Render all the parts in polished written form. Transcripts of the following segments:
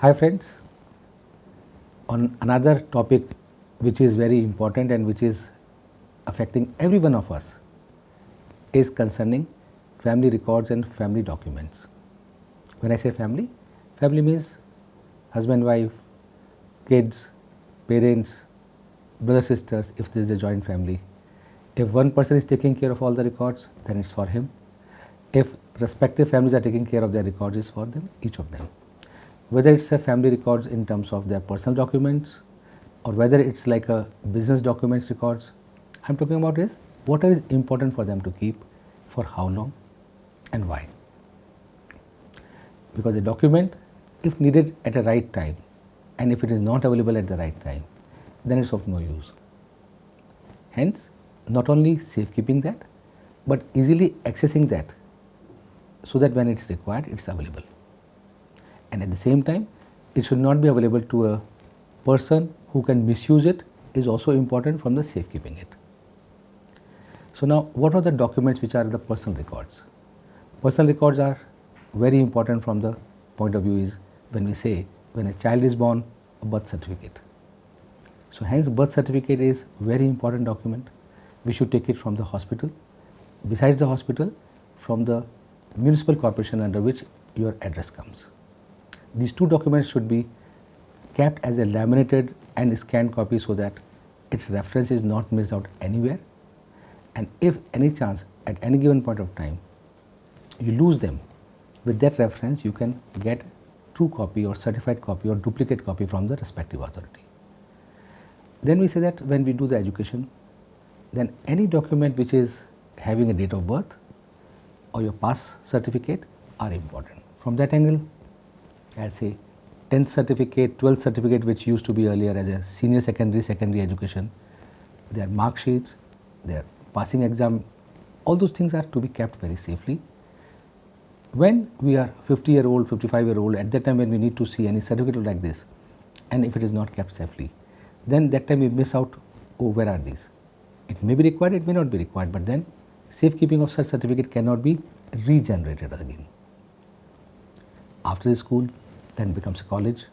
Hi friends, on another topic which is very important and which is affecting every one of us is concerning family records and family documents. When I say family, family means husband, wife, kids, parents, brothers, sisters if there is a joint family. If one person is taking care of all the records, then it's for him. If respective families are taking care of their records, it's for them, each of them. Whether it's a family records in terms of their personal documents or whether it's like a business documents records, I'm talking about is what is important for them to keep, for how long and why. Because a document, if needed at a right time and if it is not available at the right time, then it's of no use. Hence, not only safekeeping that, but easily accessing that so that when it's required, it's available. And at the same time, it should not be available to a person who can misuse it is also important from the safekeeping it. So now, what are the documents which are the personal records? Personal records are very important from the point of view is when we say when a child is born, a birth certificate. So hence birth certificate is very important document. We should take it from the hospital. Besides the hospital, from the municipal corporation under which your address comes. These two documents should be kept as a laminated and scanned copy so that its reference is not missed out anywhere. And if any chance at any given point of time you lose them, with that reference you can get true copy or certified copy or duplicate copy from the respective authority. Then we say that when we do the education, then any document which is having a date of birth or your pass certificate are important. From that angle, I'll say 10th certificate, 12th certificate which used to be earlier as a senior secondary education, their mark sheets, their passing exam, all those things are to be kept very safely. When we are 50-year-old, 55-year-old, at that time when we need to see any certificate like this, and if it is not kept safely, then that time we miss out, oh, where are these? It may be required, it may not be required, but then safekeeping of such certificate cannot be regenerated again. After the school, then becomes a college.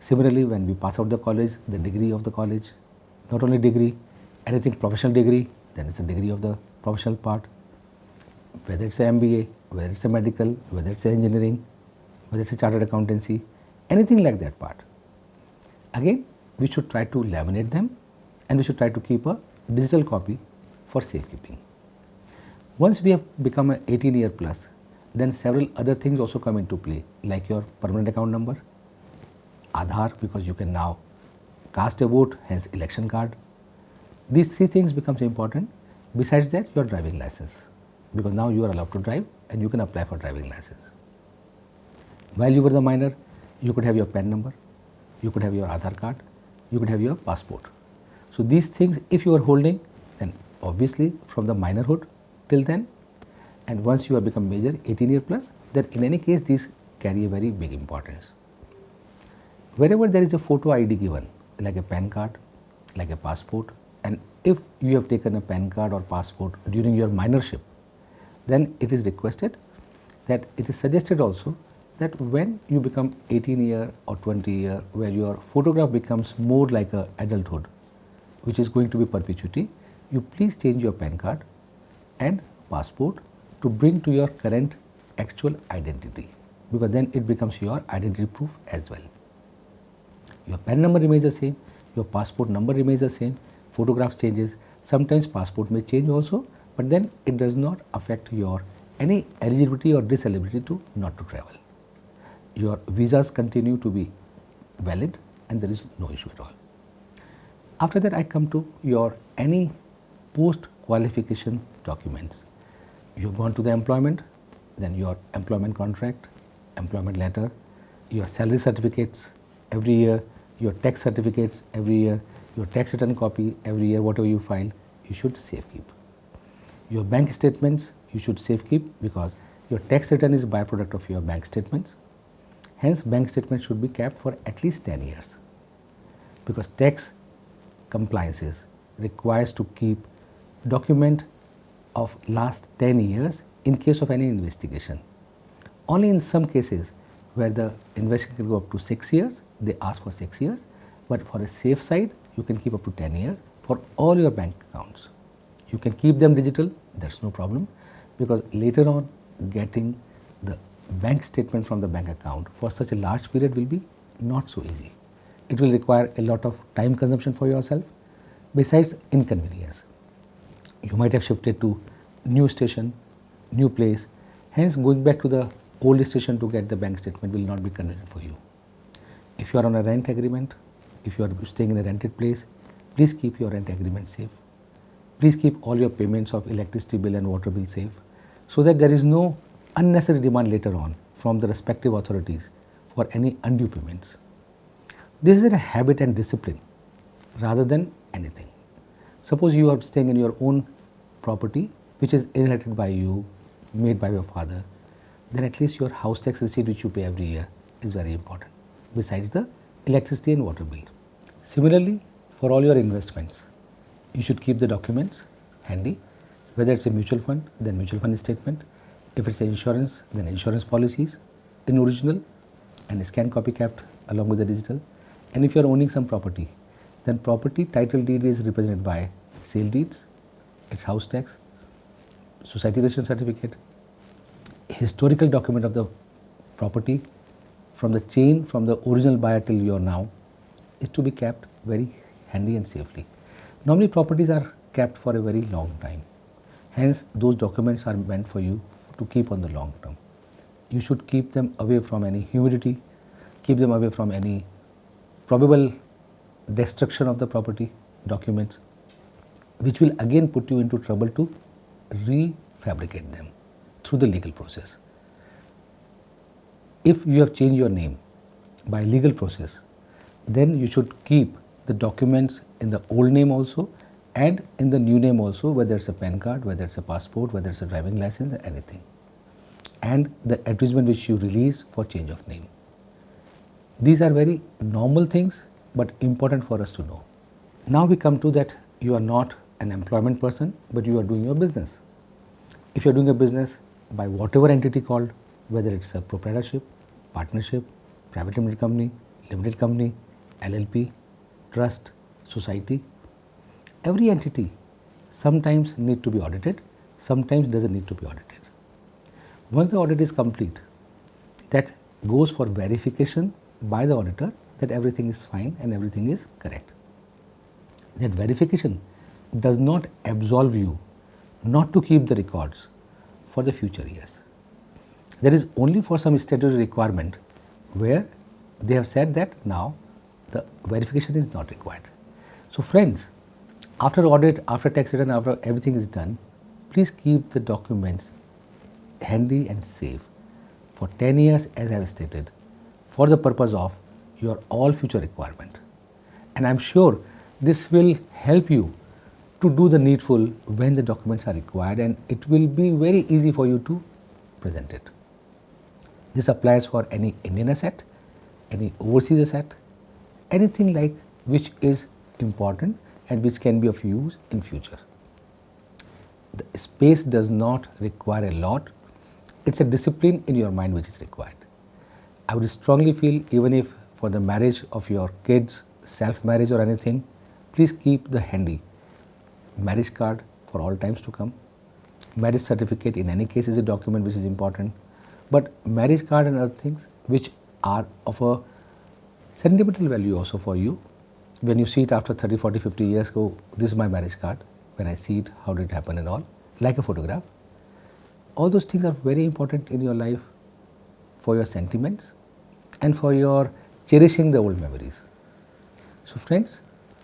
Similarly, when we pass out the college, the degree of the college, not only degree, anything professional degree, then it's a degree of the professional part, whether it's a MBA, whether it's a medical, whether it's a engineering, whether it's a chartered accountancy, anything like that part. Again, we should try to laminate them and we should try to keep a digital copy for safekeeping. Once we have become an 18-year plus, then several other things also come into play, like your permanent account number, Aadhaar, because you can now cast a vote, hence election card. These three things becomes important. Besides that, your driving license, because now you are allowed to drive and you can apply for driving license. While you were the minor, you could have your PAN number, you could have your Aadhaar card, you could have your passport. So these things, if you are holding, then obviously from the minorhood till then, and once you have become major, 18-year plus, then in any case these carry a very big importance. Wherever there is a photo ID given, like a PAN card, like a passport, and if you have taken a PAN card or passport during your minorship, then it is requested that it is suggested also that when you become 18-year or 20-year, where your photograph becomes more like a adulthood, which is going to be perpetuity, you please change your PAN card and passport to bring to your current actual identity, because then it becomes your identity proof as well. Your PAN number remains the same, your passport number remains the same, photographs changes, sometimes passport may change also, but then it does not affect your any eligibility or diseligibility to not to travel. Your visas continue to be valid and there is no issue at all. After that, I come to your any post qualification documents. You have gone to the employment, then your employment contract, employment letter, your salary certificates every year, your tax certificates every year, your tax return copy every year, whatever you file, you should safekeep. Your bank statements you should safekeep because your tax return is a byproduct of your bank statements. Hence, bank statements should be kept for at least 10 years because tax compliances requires to keep document of last 10 years in case of any investigation. Only in some cases where the investment can go up to 6 years, they ask for 6 years, but for a safe side, you can keep up to 10 years for all your bank accounts. You can keep them digital, that's no problem, because later on getting the bank statement from the bank account for such a large period will be not so easy. It will require a lot of time consumption for yourself, besides inconvenience. You might have shifted to new station, new place, hence going back to the old station to get the bank statement will not be convenient for you. If you are on a rent agreement, if you are staying in a rented place, please keep your rent agreement safe. Please keep all your payments of electricity bill and water bill safe, so that there is no unnecessary demand later on from the respective authorities for any undue payments. This is a habit and discipline rather than anything. Suppose you are staying in your own property which is inherited by you, made by your father, then at least your house tax receipt which you pay every year is very important, besides the electricity and water bill. Similarly, for all your investments, you should keep the documents handy, whether it's a mutual fund, then mutual fund statement, if it's an insurance, then insurance policies in original and a scanned copy kept along with the digital. And if you are owning some property, then property title deed is represented by sale deeds, its house tax, society registration certificate, historical document of the property from the chain from the original buyer till you are now is to be kept very handy and safely. Normally properties are kept for a very long time, hence those documents are meant for you to keep on the long term. You should keep them away from any humidity, keep them away from any probable destruction of the property documents, which will again put you into trouble to refabricate them through the legal process. If you have changed your name by legal process, then you should keep the documents in the old name also and in the new name also, whether it's a PAN card, whether it's a passport, whether it's a driving license, or anything, and the advertisement which you release for change of name. These are very normal things but important for us to know. Now we come to that you are not an employment person, but you are doing your business. If you are doing a business by whatever entity called, whether it's a proprietorship, partnership, private limited company, LLP, trust, society, every entity sometimes need to be audited, sometimes doesn't need to be audited. Once the audit is complete, that goes for verification by the auditor that everything is fine and everything is correct. That verification does not absolve you not to keep the records for the future years. There is only for some statutory requirement where they have said that now the verification is not required. So friends, after audit, after tax return, after everything is done, please keep the documents handy and safe for 10 years as I have stated, for the purpose of your all future requirement. And I am sure this will help you to do the needful when the documents are required, and it will be very easy for you to present it. This applies for any Indian asset, any overseas asset, anything like which is important and which can be of use in future. The space does not require a lot, it's a discipline in your mind which is required. I would strongly feel, even if for the marriage of your kids, self-marriage or anything, please keep the handy marriage card for all times to come. Marriage certificate in any case is a document which is important, but marriage card and other things which are of a sentimental value also for you. When you see it after 30, 40, 50 years, go, this is my marriage card, when I see it, how did it happen and all, like a photograph. All those things are very important in your life for your sentiments and for your cherishing the old memories. So friends,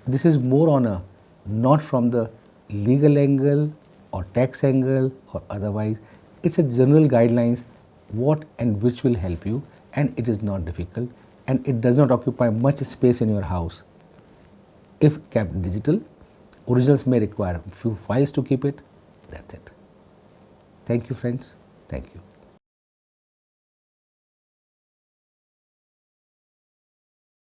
this is more on a, not from the legal angle or tax angle or otherwise, it's a general guidelines what and which will help you, and it is not difficult and it does not occupy much space in your house. If kept digital, originals may require a few files to keep it, that's it. Thank you friends, thank you.